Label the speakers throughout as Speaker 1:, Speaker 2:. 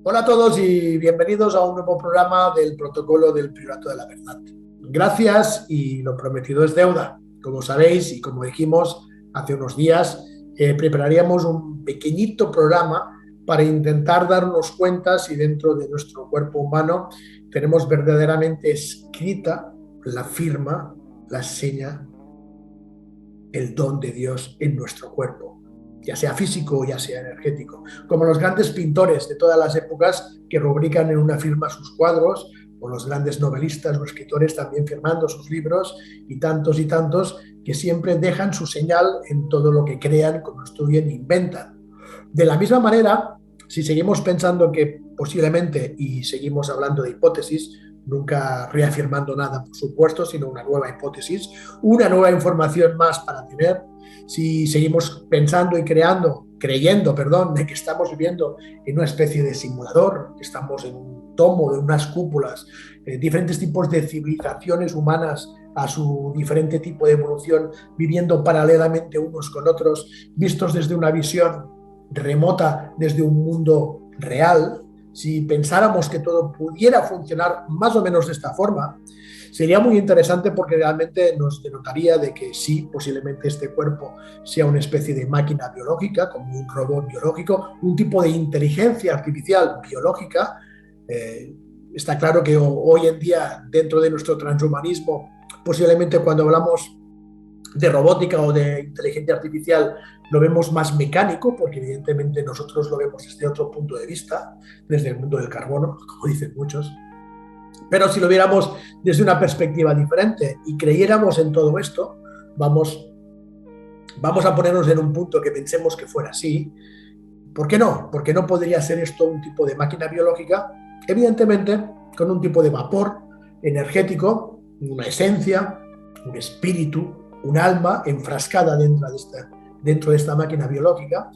Speaker 1: Hola a todos y bienvenidos a un nuevo programa del Protocolo del Priorato de la Verdad. Gracias y lo prometido es deuda. Como sabéis y como dijimos hace unos días, prepararíamos un pequeñito programa para intentar darnos cuenta si dentro de nuestro cuerpo humano tenemos verdaderamente escrita la firma, la seña, el don de Dios en nuestro cuerpo, ya sea físico o ya sea energético, como los grandes pintores de todas las épocas que rubrican en una firma sus cuadros, o los grandes novelistas o escritores también firmando sus libros, y tantos que siempre dejan su señal en todo lo que crean, construyen e inventan. De la misma manera, si seguimos pensando que posiblemente, y seguimos hablando de hipótesis, nunca reafirmando nada, por supuesto, sino una nueva hipótesis, una nueva información más para tener, si seguimos pensando y creyendo, de que estamos viviendo en una especie de simulador, que estamos en un tomo de unas cúpulas, diferentes tipos de civilizaciones humanas a su diferente tipo de evolución, viviendo paralelamente unos con otros, vistos desde una visión remota, desde un mundo real. Si pensáramos que todo pudiera funcionar más o menos de esta forma, sería muy interesante porque realmente nos denotaría de que sí, posiblemente este cuerpo sea una especie de máquina biológica, como un robot biológico, un tipo de inteligencia artificial biológica. Eh, Está claro que hoy en día, dentro de nuestro transhumanismo, posiblemente cuando hablamos de robótica o de inteligencia artificial lo vemos más mecánico, porque evidentemente nosotros lo vemos desde otro punto de vista, desde el mundo del carbono, como dicen muchos. Pero si lo viéramos desde una perspectiva diferente y creyéramos en todo esto, vamos, vamos a ponernos en un punto que pensemos que fuera así. ¿Por qué no? Porque no podría ser esto un tipo de máquina biológica, evidentemente con un tipo de vapor energético, una esencia, un espíritu, un alma enfrascada dentro de esta máquina biológica,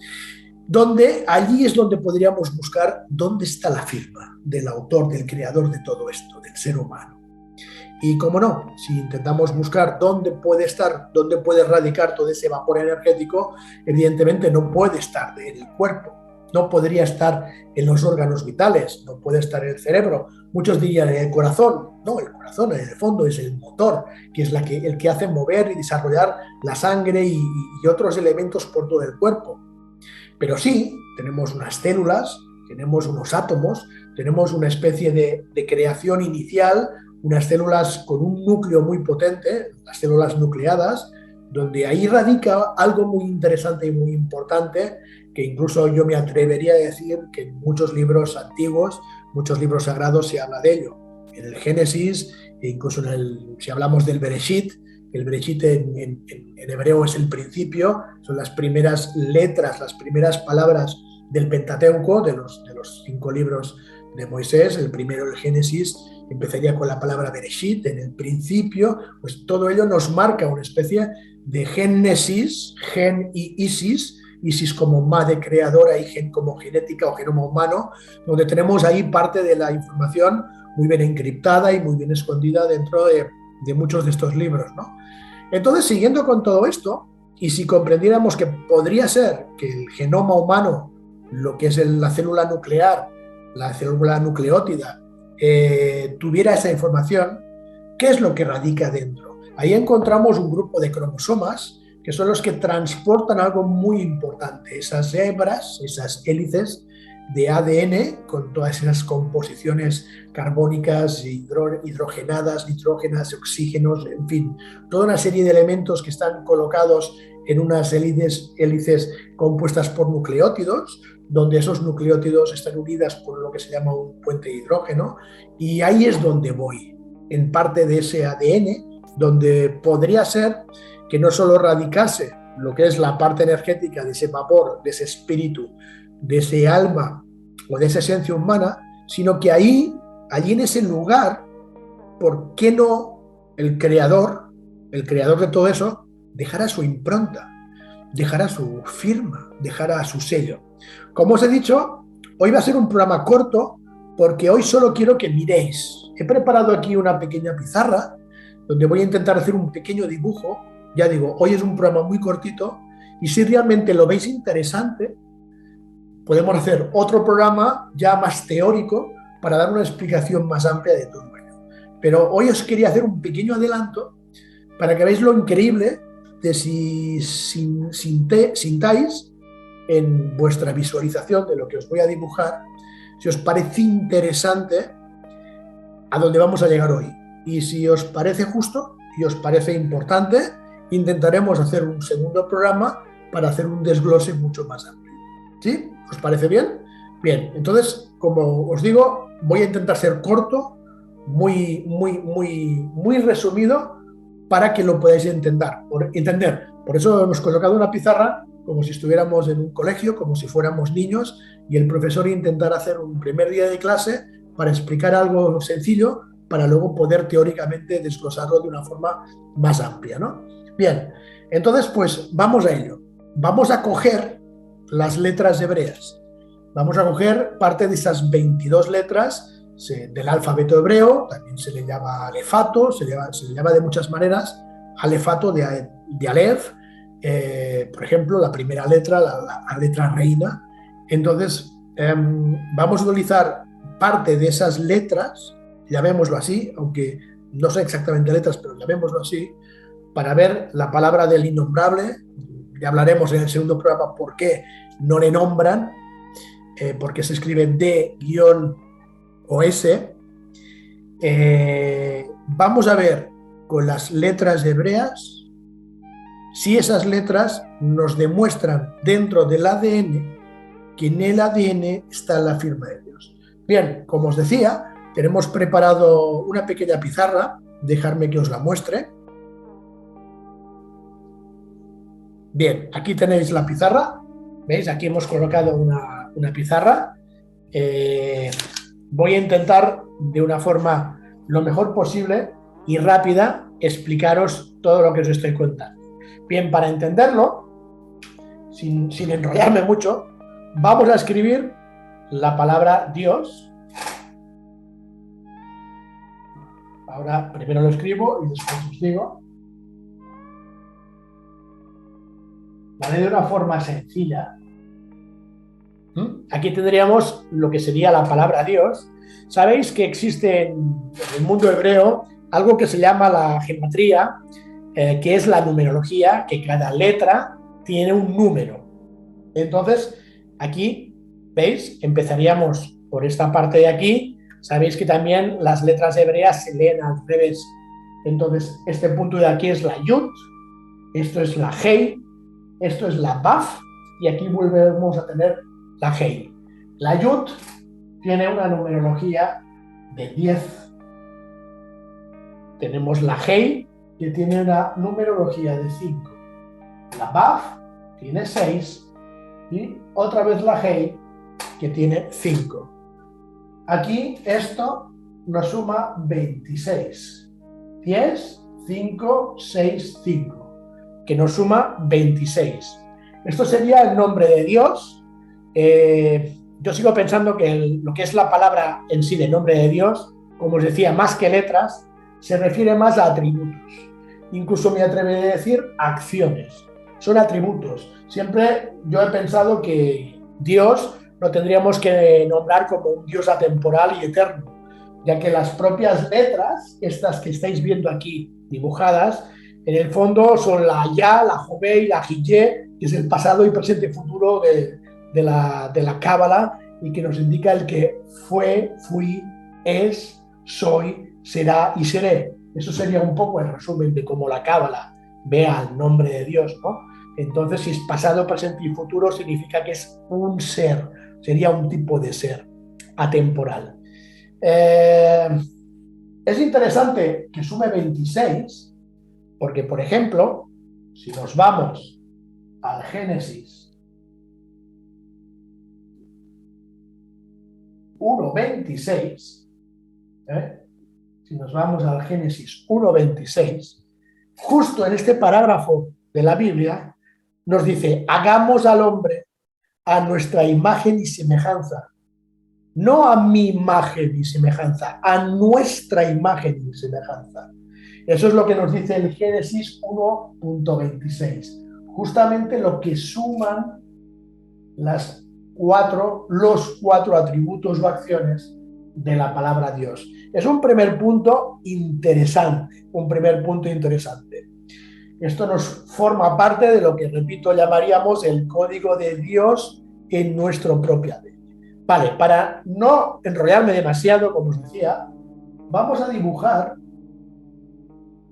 Speaker 1: donde allí es donde podríamos buscar dónde está la firma del autor, del creador de todo esto, del ser humano. Y cómo no, si intentamos buscar dónde puede estar, dónde puede radicar todo ese vapor energético, evidentemente no puede estar en el cuerpo, no podría estar en los órganos vitales, no puede estar en el cerebro. Muchos dirían en el corazón. No, el corazón en el fondo es el motor, que es el que hace mover y desarrollar la sangre y otros elementos por todo el cuerpo. Pero sí, tenemos unas células, tenemos unos átomos, tenemos una especie de creación inicial, unas células con un núcleo muy potente, las células nucleadas, donde ahí radica algo muy interesante y muy importante, que incluso yo me atrevería a decir que en muchos libros antiguos, muchos libros sagrados se habla de ello. En el Génesis, e incluso si hablamos del Bereshit, el Bereshit en hebreo es el principio, son las primeras letras, las primeras palabras del Pentateuco, de los 5 libros de Moisés. El primero, el Génesis, empezaría con la palabra Bereshit, en el principio. Pues todo ello nos marca una especie de génesis, gen y isis, Isis como madre creadora y gen como genética o genoma humano, donde tenemos ahí parte de la información muy bien encriptada y muy bien escondida dentro de muchos de estos libros, ¿no? Entonces, siguiendo con todo esto, y si comprendiéramos que podría ser que el genoma humano, lo que es la célula nuclear, la célula nucleótida, tuviera esa información, ¿qué es lo que radica dentro? Ahí encontramos un grupo de cromosomas que son los que transportan algo muy importante, esas hebras, esas hélices de ADN con todas esas composiciones carbónicas, hidrogenadas, nitrógenas, oxígenos, en fin, toda una serie de elementos que están colocados en unas hélices compuestas por nucleótidos, donde esos nucleótidos están unidas por lo que se llama un puente de hidrógeno, y ahí es donde voy, en parte de ese ADN, donde podría ser que no solo radicase lo que es la parte energética de ese vapor, de ese espíritu, de ese alma o de esa esencia humana, sino que allí en ese lugar, ¿por qué no el creador de todo eso, dejara su impronta, dejara su firma, dejara su sello? Como os he dicho, hoy va a ser un programa corto porque hoy solo quiero que miréis. He preparado aquí una pequeña pizarra donde voy a intentar hacer un pequeño dibujo. Ya digo, hoy es un programa muy cortito y si realmente lo veis interesante, podemos hacer otro programa ya más teórico para dar una explicación más amplia de todo ello. Pero hoy os quería hacer un pequeño adelanto para que veáis lo increíble de si sintáis en vuestra visualización de lo que os voy a dibujar, si os parece interesante a dónde vamos a llegar hoy. Y si os parece justo y os parece importante, intentaremos hacer un segundo programa para hacer un desglose mucho más amplio. ¿Sí? ¿Os parece bien? Bien, entonces, como os digo, voy a intentar ser corto, muy resumido, para que lo podáis entender. Por eso hemos colocado una pizarra como si estuviéramos en un colegio, como si fuéramos niños, y el profesor intentará hacer un primer día de clase para explicar algo sencillo, para luego poder teóricamente desglosarlo de una forma más amplia, ¿no? Bien, entonces pues vamos a ello. Vamos a coger las letras hebreas. Vamos a coger parte de esas 22 letras del alfabeto hebreo, también se le llama alefato, se le llama de muchas maneras, alefato de Aleph, por ejemplo, la primera letra, la letra reina. Entonces, vamos a utilizar parte de esas letras, llamémoslo así, aunque no son exactamente letras, pero llamémoslo así, para ver la palabra del innombrable. Ya hablaremos en el segundo programa por qué no le nombran, porque se escribe D-OS. Vamos a ver con las letras hebreas si esas letras nos demuestran dentro del ADN que en el ADN está la firma de Dios. Bien, como os decía, tenemos preparado una pequeña pizarra, dejadme que os la muestre. Bien, aquí tenéis la pizarra, ¿veis? Aquí hemos colocado una pizarra. Voy a intentar de una forma lo mejor posible y rápida explicaros todo lo que os estoy contando. Bien, para entenderlo, sin enrollarme mucho, vamos a escribir la palabra Dios. Ahora primero lo escribo y después os digo. ¿Vale? De una forma sencilla. Aquí tendríamos lo que sería la palabra Dios. Sabéis que existe en el mundo hebreo algo que se llama la gematría, que es la numerología, que cada letra tiene un número. Entonces, aquí, ¿veis? Empezaríamos por esta parte de aquí. Sabéis que también las letras hebreas se leen al revés. Entonces, este punto de aquí es la Yud, esto es la Hei, esto es la Baf, y aquí volvemos a tener la Hei. La Yud tiene una numerología de 10. Tenemos la Hei, que tiene una numerología de 5. La Baf tiene 6. Y otra vez la Hei, que tiene 5. Aquí esto nos suma 26. 10, 5, 6, 5. Que nos suma 26. Esto sería el nombre de Dios. Yo sigo pensando que lo que es la palabra en sí de nombre de Dios, como os decía, más que letras, se refiere más a atributos. Incluso me atreveré a decir acciones. Son atributos. Siempre yo he pensado que Dios lo tendríamos que nombrar como un Dios atemporal y eterno, ya que las propias letras, estas que estáis viendo aquí dibujadas, en el fondo son la Ya, la Jové y la Jiyé, que es el pasado y presente y futuro de la Cábala, y que nos indica el que fue, fui, es, soy, será y seré. Eso sería un poco el resumen de cómo la Cábala ve al nombre de Dios, ¿no? Entonces, si es pasado, presente y futuro, significa que es un ser, sería un tipo de ser atemporal. Es interesante que sume 26, porque, por ejemplo, si nos vamos al Génesis 1:26, si nos vamos al Génesis 1:26, justo en este parágrafo de la Biblia, nos dice, hagamos al hombre a nuestra imagen y semejanza. No a mi imagen y semejanza, a nuestra imagen y semejanza. Eso es lo que nos dice el Génesis 1:26. Justamente lo que suman las los cuatro atributos o acciones de la palabra Dios. Es un primer punto interesante, Esto nos forma parte de lo que, repito, llamaríamos el código de Dios en nuestro propio ADN. Vale, para no enrollarme demasiado, como os decía, vamos a dibujar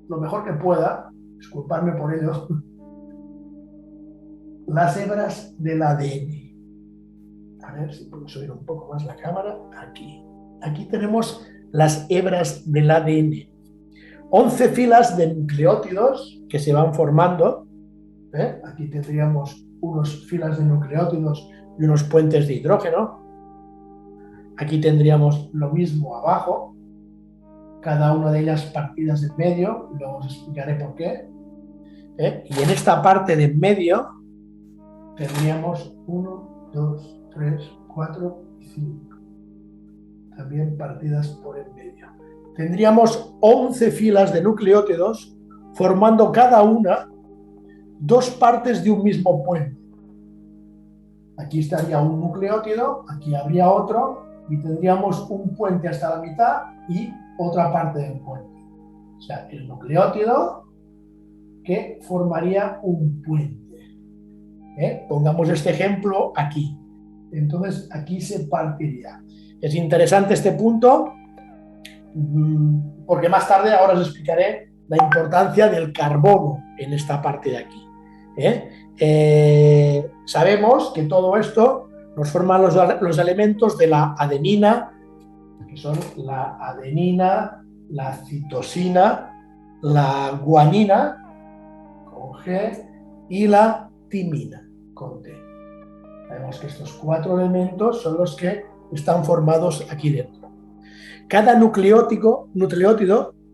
Speaker 1: lo mejor que pueda, disculpadme por ello, las hebras del ADN. A ver si puedo subir un poco más la cámara. Aquí tenemos las hebras del ADN. 11 filas de nucleótidos que se van formando. Aquí tendríamos unas filas de nucleótidos y unos puentes de hidrógeno. Aquí tendríamos lo mismo abajo, cada una de ellas partidas en medio, luego os explicaré por qué. Y en esta parte de en medio tendríamos 1, 2, 3, 4 y 5. También partidas por el medio. Tendríamos 11 filas de nucleótidos formando cada una dos partes de un mismo puente. Aquí estaría un nucleótido, aquí habría otro y tendríamos un puente hasta la mitad y otra parte del puente. O sea, el nucleótido que formaría un puente. Pongamos este ejemplo aquí. Entonces aquí se partiría. Es interesante este punto porque más tarde ahora os explicaré la importancia del carbono en esta parte de aquí. Sabemos que todo esto nos forman los elementos de la adenina, que son la adenina, la citosina, la guanina, con G, y la timina, con T. Sabemos que estos cuatro elementos son los que están formados aquí dentro. Cada nucleótido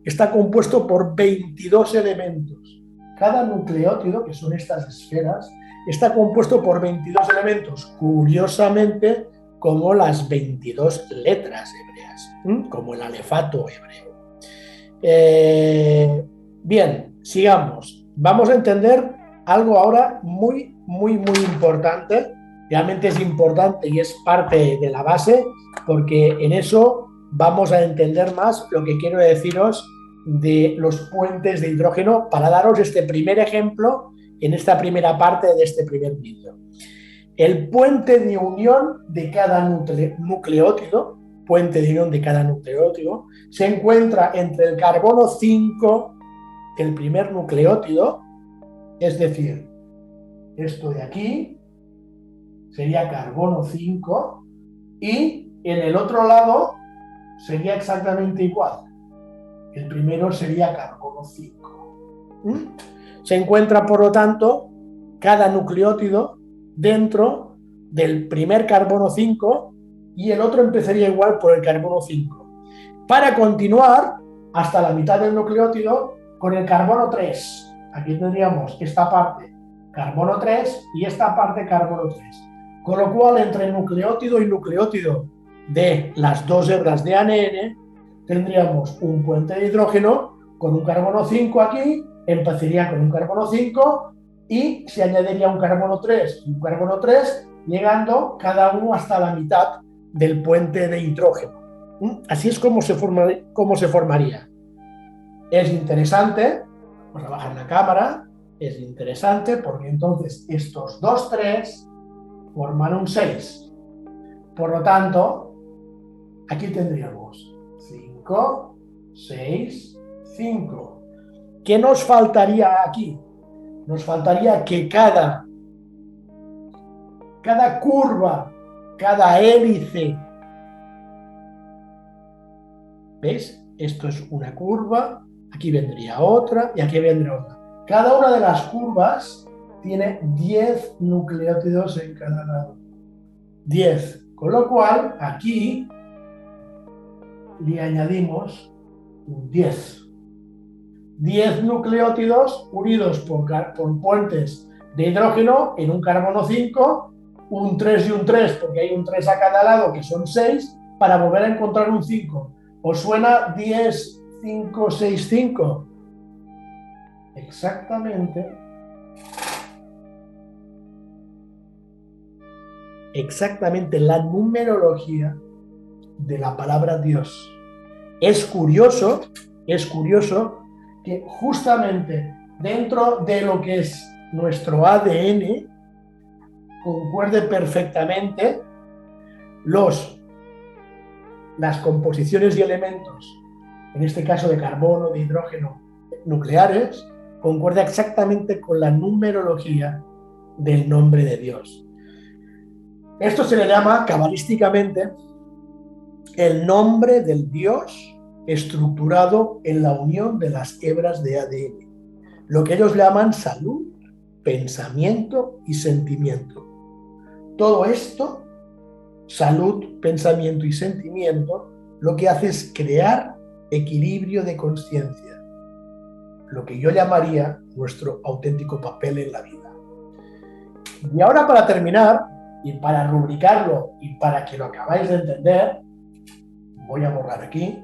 Speaker 1: está compuesto por 22 elementos. Cada nucleótido, que son estas esferas, está compuesto por 22 elementos, curiosamente como las 22 letras hebreas, como el alefato hebreo. Bien, sigamos. Vamos a entender algo ahora muy importante. Realmente es importante y es parte de la base, porque en eso vamos a entender más lo que quiero deciros de los puentes de hidrógeno para daros este primer ejemplo en esta primera parte de este primer vídeo. El puente de unión de cada nucleótido, se encuentra entre el carbono 5, el primer nucleótido, es decir, esto de aquí sería carbono 5 y en el otro lado sería exactamente igual. El primero sería carbono 5. Se encuentra, por lo tanto, cada nucleótido dentro del primer carbono 5 y el otro empezaría igual por el carbono 5. Para continuar hasta la mitad del nucleótido con el carbono 3. Aquí tendríamos esta parte carbono 3 y esta parte carbono 3. Con lo cual, entre nucleótido y nucleótido de las dos hebras de ADN, tendríamos un puente de hidrógeno con un carbono 5 aquí, empezaría con un carbono 5 y se añadiría un carbono 3 y un carbono 3, llegando cada uno hasta la mitad del puente de hidrógeno. Así es como se formaría. Es interesante, vamos a bajar la cámara, es interesante porque entonces estos dos 3 forman un 6. Por lo tanto, aquí tendríamos 5, 6, 5. ¿Qué nos faltaría aquí? Nos faltaría que cada curva, cada hélice, ¿ves? Esto es una curva, aquí vendría otra y aquí vendría otra. Cada una de las curvas tiene 10 nucleótidos en cada lado. 10. Con lo cual, aquí le añadimos un 10. 10 nucleótidos unidos por puentes de hidrógeno en un carbono 5, un 3 y un 3, porque hay un 3 a cada lado, que son 6, para volver a encontrar un 5. ¿Os suena 10, 5, 6, 5? Exactamente. exactamente la numerología de la palabra Dios. Es curioso que justamente dentro de lo que es nuestro ADN concuerde perfectamente las composiciones y elementos, en este caso de carbono, de hidrógeno, nucleares, concuerda exactamente con la numerología del nombre de Dios. Esto se le llama cabalísticamente el nombre del Dios estructurado en la unión de las hebras de ADN, lo que ellos llaman salud, pensamiento y sentimiento. Todo esto, salud, pensamiento y sentimiento, lo que hace es crear equilibrio de conciencia, lo que yo llamaría nuestro auténtico papel en la vida. Y ahora, para terminar, y para rubricarlo y para que lo acabáis de entender, voy a borrar aquí.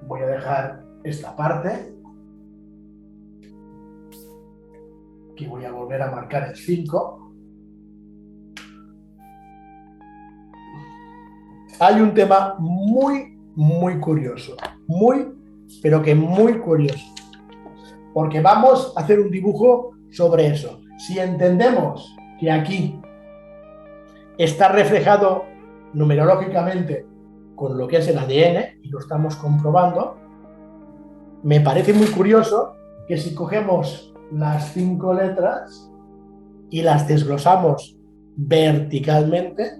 Speaker 1: Voy a dejar esta parte. Aquí voy a volver a marcar el 5. Hay un tema muy curioso. Pero que muy curioso. Porque vamos a hacer un dibujo sobre eso. Si entendemos que aquí está reflejado numerológicamente con lo que es el ADN, y lo estamos comprobando, me parece muy curioso que si cogemos las 5 letras y las desglosamos verticalmente,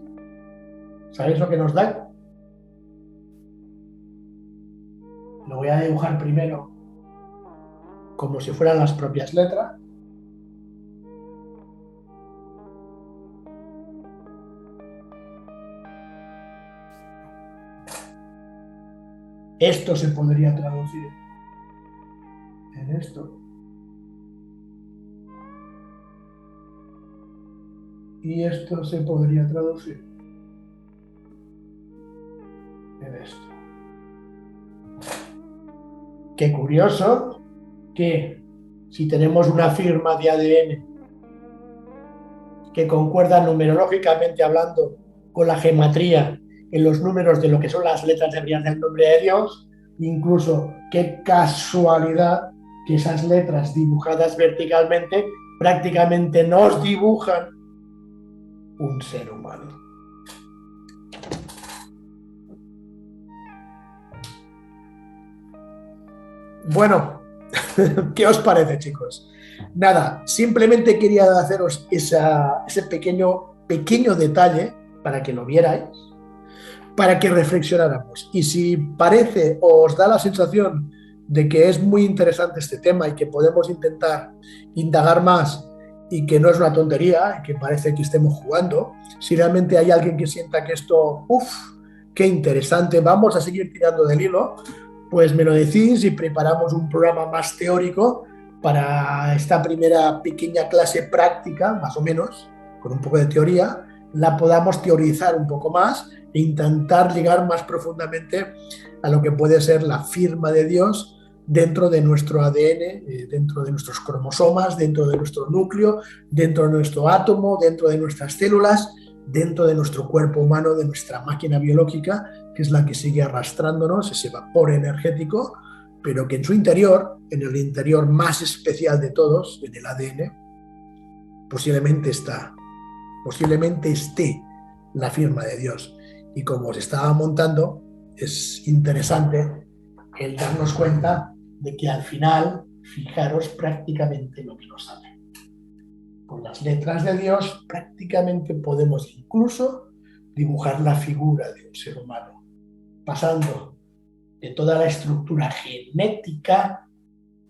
Speaker 1: ¿sabéis lo que nos da? Lo voy a dibujar primero como si fueran las propias letras. Esto se podría traducir en esto. Y esto se podría traducir en esto. Qué curioso que si tenemos una firma de ADN que concuerda numerológicamente hablando con la gematría en los números de lo que son las letras hebreas del nombre de Dios, incluso qué casualidad que esas letras dibujadas verticalmente prácticamente nos dibujan un ser humano. Bueno, ¿qué os parece, chicos? Nada, simplemente quería haceros ese pequeño detalle para que lo vierais, para que reflexionáramos. Y si parece o os da la sensación de que es muy interesante este tema y que podemos intentar indagar más y que no es una tontería, que parece que estemos jugando, si realmente hay alguien que sienta que esto, qué interesante, vamos a seguir tirando del hilo, pues me lo decís y preparamos un programa más teórico para esta primera pequeña clase práctica, más o menos, con un poco de teoría, la podamos teorizar un poco más e intentar llegar más profundamente a lo que puede ser la firma de Dios dentro de nuestro ADN, dentro de nuestros cromosomas, dentro de nuestro núcleo, dentro de nuestro átomo, dentro de nuestras células, dentro de nuestro cuerpo humano, de nuestra máquina biológica, que es la que sigue arrastrándonos, ese vapor energético, pero que en su interior, en el interior más especial de todos, en el ADN, posiblemente esté la firma de Dios. Y como os estaba montando, es interesante el darnos cuenta de que al final, fijaros prácticamente lo que nos hace. Con las letras de Dios prácticamente podemos incluso dibujar la figura de un ser humano, pasando de toda la estructura genética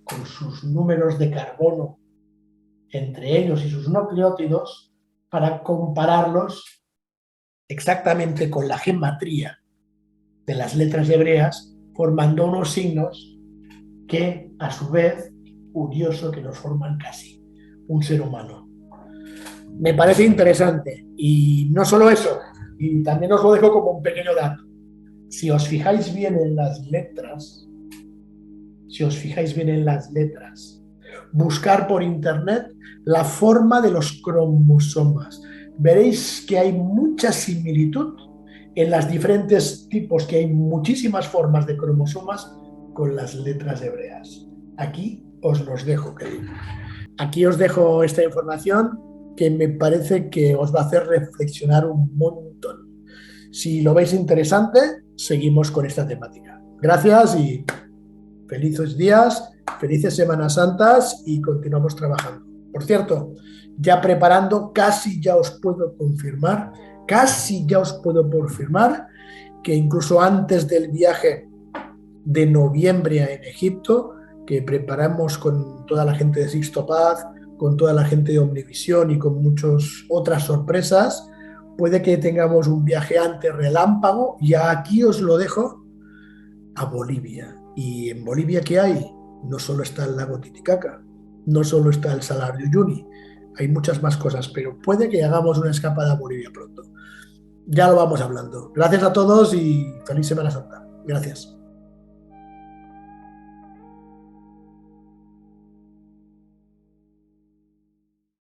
Speaker 1: con sus números de carbono entre ellos y sus nucleótidos para compararlos exactamente con la gematría de las letras hebreas, formando unos signos que, a su vez, curioso, que nos forman casi un ser humano. Me parece interesante. Y no solo eso, y también os lo dejo como un pequeño dato. Si os fijáis bien en las letras, buscar por internet la forma de los cromosomas. Veréis que hay mucha similitud en las diferentes tipos, que hay muchísimas formas de cromosomas con las letras hebreas. Aquí os los dejo, querido. Aquí os dejo esta información que me parece que os va a hacer reflexionar un montón. Si lo veis interesante, seguimos con esta temática. Gracias y felices días, felices Semanas Santas y continuamos trabajando. Por cierto, ya preparando, casi ya os puedo confirmar que incluso antes del viaje de noviembre en Egipto, que preparamos con toda la gente de Sixto Paz, con toda la gente de Omnivisión y con muchas otras sorpresas, puede que tengamos un viaje antes relámpago, y aquí os lo dejo, a Bolivia. Y en Bolivia, ¿qué hay? No solo está el lago Titicaca, no solo está el Salar de Uyuni, hay muchas más cosas, pero puede que hagamos una escapada a Bolivia pronto. Ya lo vamos hablando. Gracias a todos y feliz Semana Santa. Gracias.